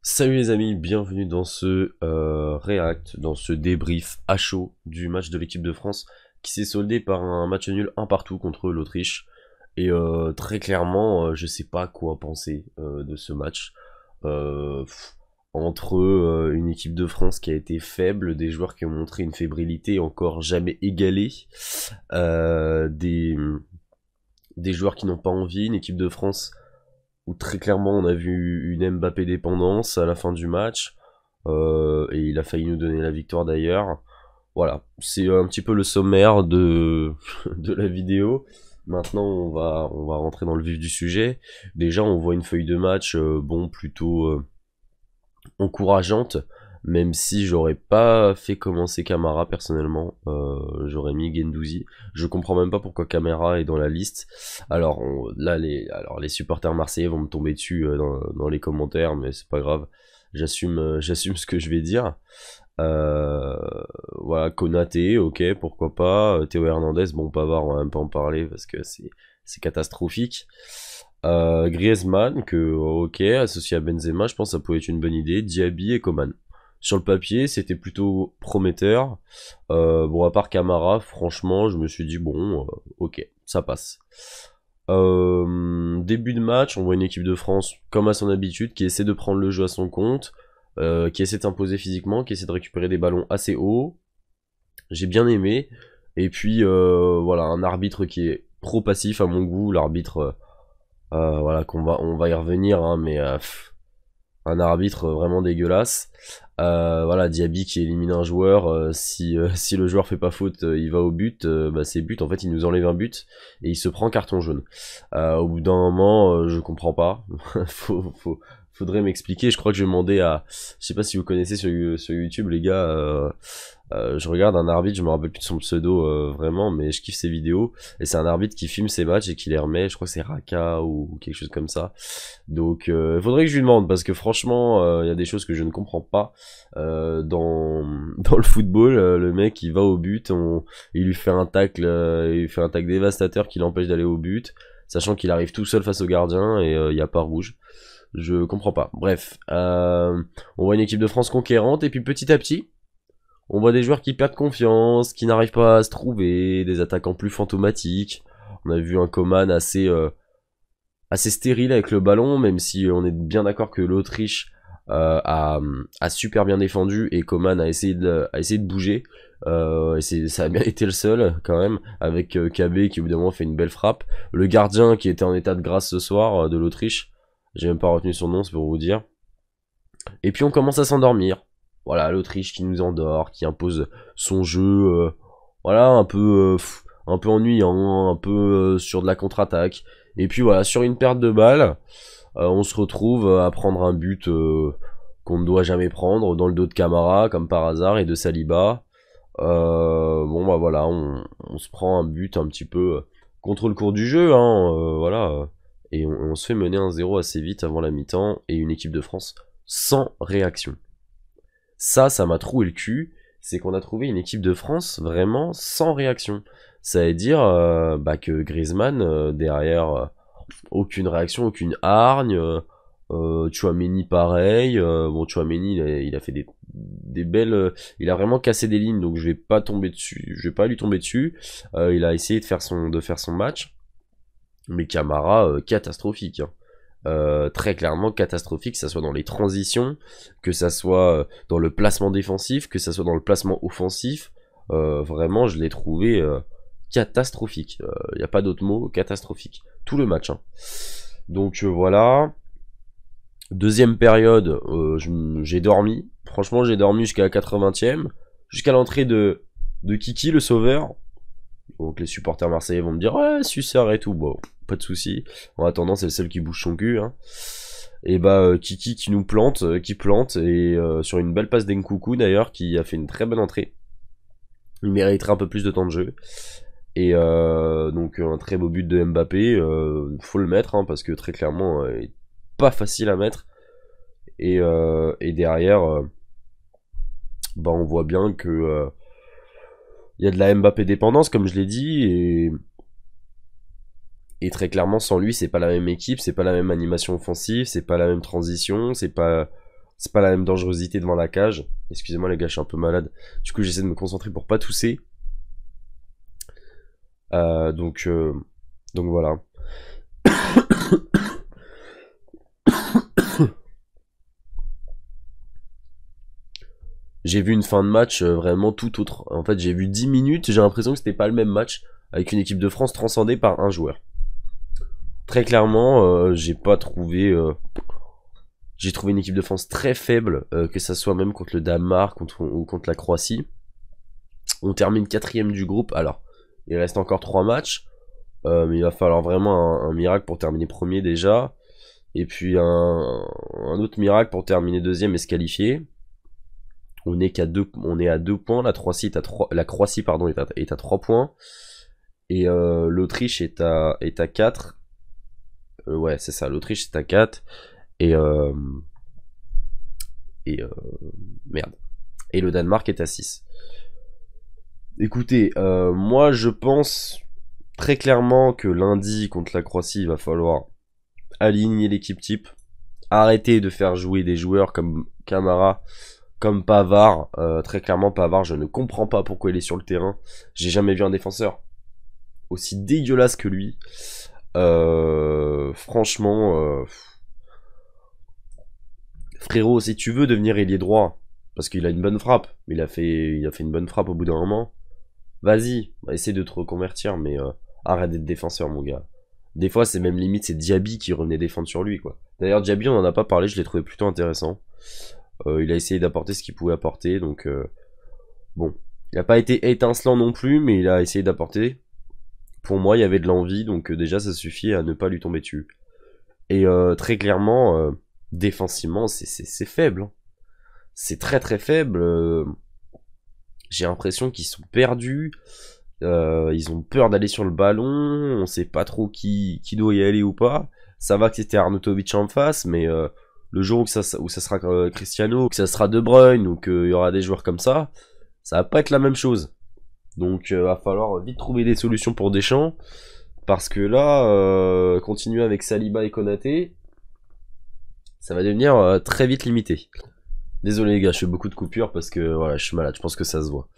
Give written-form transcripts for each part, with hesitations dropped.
Salut les amis, bienvenue dans ce react, dans ce débrief à chaud du match de l'équipe de France qui s'est soldé par un match nul un partout contre l'Autriche. Et très clairement, je sais pas quoi penser de ce match. Euh, pff, Entre une équipe de France qui a été faible, des joueurs qui ont montré une fébrilité encore jamais égalée, euh, des, des joueurs qui n'ont pas envie, une équipe de France où très clairement on a vu une Mbappé dépendance à la fin du match, et il a failli nous donner la victoire d'ailleurs. Voilà, c'est un petit peu le sommaire de, de la vidéo. Maintenant on va rentrer dans le vif du sujet. Déjà on voit une feuille de match bon plutôt encourageante, même si j'aurais pas fait commencer Camara personnellement, j'aurais mis Guendouzi. Je comprends même pas pourquoi Camara est dans la liste. Alors là les supporters marseillais vont me tomber dessus dans les commentaires, mais c'est pas grave. J'assume ce que je vais dire. Euh, voilà, Konaté, ok, pourquoi pas. Théo Hernandez, bon, Pavard, on va même pas en parler parce que c'est catastrophique. Griezmann, que ok, associé à Benzema, je pense que ça pouvait être une bonne idée. Diaby et Coman. Sur le papier, c'était plutôt prometteur. Bon, à part Camara, franchement, je me suis dit, bon, ok, ça passe. Début de match, on voit une équipe de France, comme à son habitude, qui essaie de prendre le jeu à son compte, qui essaie de s'imposer physiquement, qui essaie de récupérer des ballons assez hauts. J'ai bien aimé. Et puis, voilà, un arbitre qui est trop passif à mon goût. L'arbitre, voilà, on va y revenir, hein, mais un arbitre vraiment dégueulasse. Voilà, Diaby qui élimine un joueur, si le joueur fait pas faute, il va au but, bah c'est but, en fait il nous enlève un but et il se prend carton jaune. Au bout d'un moment, je comprends pas. Faudrait m'expliquer. Je crois que je vais demander à, je sais pas si vous connaissez sur YouTube les gars. Je regarde un arbitre, je me rappelle plus de son pseudo vraiment, mais je kiffe ses vidéos. Et c'est un arbitre qui filme ses matchs et qui les remet. Je crois que c'est Raka ou quelque chose comme ça. Donc il faudrait que je lui demande parce que franchement, il y a des choses que je ne comprends pas dans le football. Le mec il va au but, il lui fait un tacle, il lui fait un tacle dévastateur qui l'empêche d'aller au but, sachant qu'il arrive tout seul face au gardien et il n'y a pas rouge. Je comprends pas. Bref, on voit une équipe de France conquérante et puis petit à petit. On voit des joueurs qui perdent confiance, qui n'arrivent pas à se trouver, des attaquants plus fantomatiques. On a vu un Coman assez stérile avec le ballon, même si on est bien d'accord que l'Autriche a super bien défendu et Coman a essayé de bouger. Et ça a bien été le seul quand même, avec KB qui au bout d'un moment fait une belle frappe. Le gardien qui était en état de grâce ce soir de l'Autriche, j'ai même pas retenu son nom, c'est pour vous dire. Et puis on commence à s'endormir. Voilà, l'Autriche qui nous endort, qui impose son jeu, voilà, un peu ennuyant, un peu sur de la contre-attaque. Et puis voilà, sur une perte de balle, on se retrouve à prendre un but qu'on ne doit jamais prendre dans le dos de Camara, comme par hasard, et de Saliba. Bon bah voilà, on se prend un but un petit peu contre le cours du jeu, hein, voilà. Et on se fait mener 1-0 assez vite avant la mi-temps, et une équipe de France sans réaction. Ça m'a troué le cul, c'est qu'on a trouvé une équipe de France vraiment sans réaction. Ça veut dire bah, que Griezmann, derrière, aucune réaction, aucune hargne. Chouameni pareil. Bon, Chouameni, il a fait des belles. Il a vraiment cassé des lignes, donc je vais pas tomber dessus. Je vais pas lui tomber dessus. Il a essayé de faire son match. Mais Camara, catastrophique, hein. Très clairement catastrophique, que ça soit dans les transitions, que ça soit dans le placement défensif, que ça soit dans le placement offensif. Vraiment, je l'ai trouvé catastrophique. Il n'y a pas d'autre mot, catastrophique. Tout le match, hein. Donc voilà. Deuxième période, j'ai dormi. Franchement, j'ai dormi jusqu'à la 80e. Jusqu'à l'entrée de Kiki, le sauveur. Donc les supporters marseillais vont me dire ouais suceur et tout, bon pas de souci. En attendant c'est le seul qui bouge son cul, hein. Et bah Kiki qui nous plante, qui plante et sur une belle passe d'Enkoukou d'ailleurs qui a fait une très bonne entrée. Il mériterait un peu plus de temps de jeu. Et donc un très beau but de Mbappé, faut le mettre hein, parce que très clairement il est pas facile à mettre. Et derrière bah on voit bien que il y a de la Mbappé dépendance comme je l'ai dit et très clairement sans lui c'est pas la même équipe, c'est pas la même animation offensive, c'est pas la même transition, c'est pas la même dangerosité devant la cage. Excusez-moi les gars, je suis un peu malade. Du coup, j'essaie de me concentrer pour pas tousser. Donc voilà. J'ai vu une fin de match vraiment tout autre. En fait, j'ai vu 10 minutes, j'ai l'impression que c'était pas le même match, avec une équipe de France transcendée par un joueur. Très clairement, j'ai pas trouvé... j'ai trouvé une équipe de France très faible, que ça soit même contre le Danemark ou contre la Croatie. On termine 4ème du groupe, alors, il reste encore 3 matchs, mais il va falloir vraiment un miracle pour terminer premier déjà. Et puis un autre miracle pour terminer 2ème et se qualifier. On est à 2 points, la Croatie est à 3, est à 3 points. Et l'Autriche est à 4. Ouais, c'est ça, l'Autriche est à 4. Et merde. Et le Danemark est à 6. Écoutez, moi je pense très clairement que lundi contre la Croatie, il va falloir aligner l'équipe type. Arrêter de faire jouer des joueurs comme Camara, comme Pavard. Très clairement, Pavard, je ne comprends pas pourquoi il est sur le terrain. J'ai jamais vu un défenseur aussi dégueulasse que lui. Franchement, frérot, si tu veux devenir ailier droit, parce qu'il a une bonne frappe, il a fait une bonne frappe au bout d'un moment, vas-y, essaie de te reconvertir, mais arrête d'être défenseur, mon gars. Des fois, c'est même limite, c'est Diaby qui revenait défendre sur lui, quoi. D'ailleurs, Diaby, on en a pas parlé, je l'ai trouvé plutôt intéressant. Il a essayé d'apporter ce qu'il pouvait apporter, donc bon. Il n'a pas été étincelant non plus, mais il a essayé d'apporter. Pour moi, il y avait de l'envie, donc déjà, ça suffit à ne pas lui tomber dessus. Et très clairement, défensivement, c'est faible. Hein. C'est très très faible. J'ai l'impression qu'ils sont perdus. Ils ont peur d'aller sur le ballon. On sait pas trop qui doit y aller ou pas. Ça va que c'était Arnautovic en face, mais le jour où ça sera Cristiano, que ça sera De Bruyne, ou qu'il y aura des joueurs comme ça va pas être la même chose. Donc va falloir vite trouver des solutions pour Deschamps. Parce que là, continuer avec Saliba et Konaté, ça va devenir très vite limité. Désolé les gars, je fais beaucoup de coupures parce que voilà, je suis malade, je pense que ça se voit.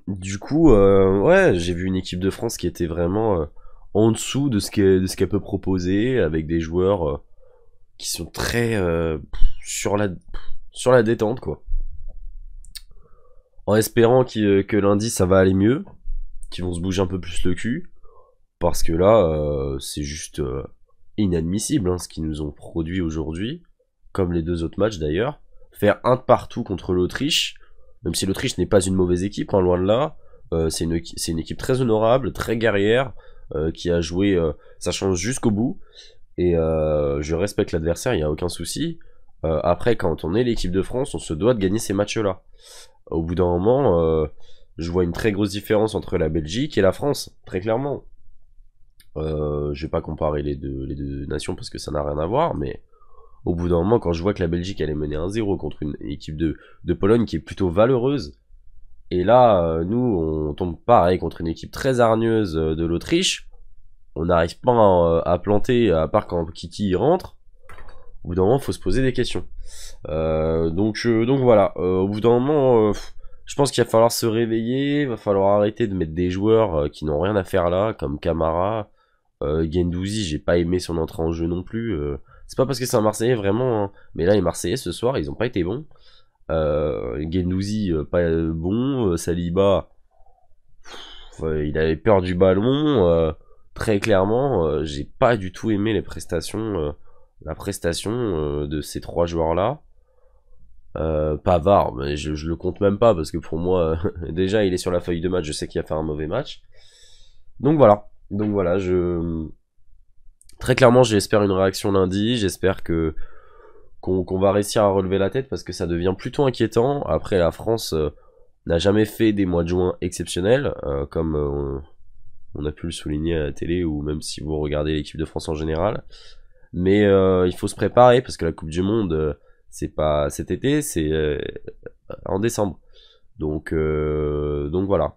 Du coup, ouais, j'ai vu une équipe de France qui était vraiment en dessous de ce qu'elle peut proposer, avec des joueurs qui sont très sur la détente, quoi. En espérant que lundi ça va aller mieux, qu'ils vont se bouger un peu plus le cul, parce que là, c'est juste inadmissible hein, ce qu'ils nous ont produit aujourd'hui, comme les 2 autres matchs d'ailleurs. Faire un de partout contre l'Autriche, même si l'Autriche n'est pas une mauvaise équipe, hein, loin de là. C'est une équipe très honorable, très guerrière, qui a joué sa chance jusqu'au bout. Et je respecte l'adversaire, il n'y a aucun souci. Après, quand on est l'équipe de France, on se doit de gagner ces matchs-là. Au bout d'un moment, je vois une très grosse différence entre la Belgique et la France, très clairement. Je vais pas comparer les deux nations parce que ça n'a rien à voir, mais au bout d'un moment, quand je vois que la Belgique elle est menée 1-0 contre une équipe de Pologne qui est plutôt valeureuse, et là, nous, on tombe pareil contre une équipe très hargneuse de l'Autriche, on n'arrive pas à planter, à part quand Kiki rentre, au bout d'un moment, il faut se poser des questions. Donc voilà, au bout d'un moment, je pense qu'il va falloir se réveiller, il va falloir arrêter de mettre des joueurs qui n'ont rien à faire là, comme Camara, Guendouzi, j'ai pas aimé son entrée en jeu non plus. C'est pas parce que c'est un Marseillais vraiment, hein. Mais là les Marseillais ce soir ils ont pas été bons. Guendouzi pas bon, Saliba il avait peur du ballon. Très clairement, j'ai pas du tout aimé la prestation de ces 3 joueurs là. Pavard, mais je le compte même pas parce que pour moi déjà il est sur la feuille de match, je sais qu'il a fait un mauvais match. Donc voilà, très clairement j'espère une réaction lundi, j'espère qu'on va réussir à relever la tête parce que ça devient plutôt inquiétant. Après la France n'a jamais fait des mois de juin exceptionnels, comme on a pu le souligner à la télé ou même si vous regardez l'équipe de France en général. Mais il faut se préparer parce que la Coupe du Monde c'est pas cet été, c'est en décembre. Donc voilà,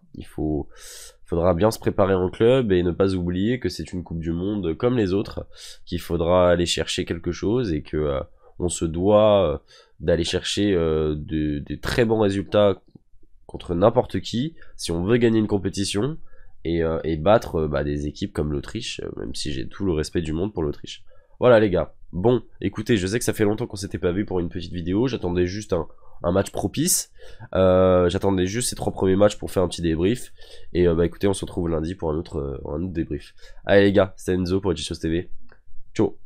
faudra bien se préparer en club et ne pas oublier que c'est une Coupe du Monde comme les autres, qu'il faudra aller chercher quelque chose et que on se doit d'aller chercher des très bons résultats contre n'importe qui, si on veut gagner une compétition, et battre des équipes comme l'Autriche, même si j'ai tout le respect du monde pour l'Autriche. Voilà les gars. Bon, écoutez, je sais que ça fait longtemps qu'on s'était pas vu pour une petite vidéo, j'attendais juste un match propice, j'attendais juste ces 3 premiers matchs pour faire un petit débrief, et écoutez, on se retrouve lundi pour un autre débrief. Allez les gars, c'était Enzo pour Editions TV, ciao.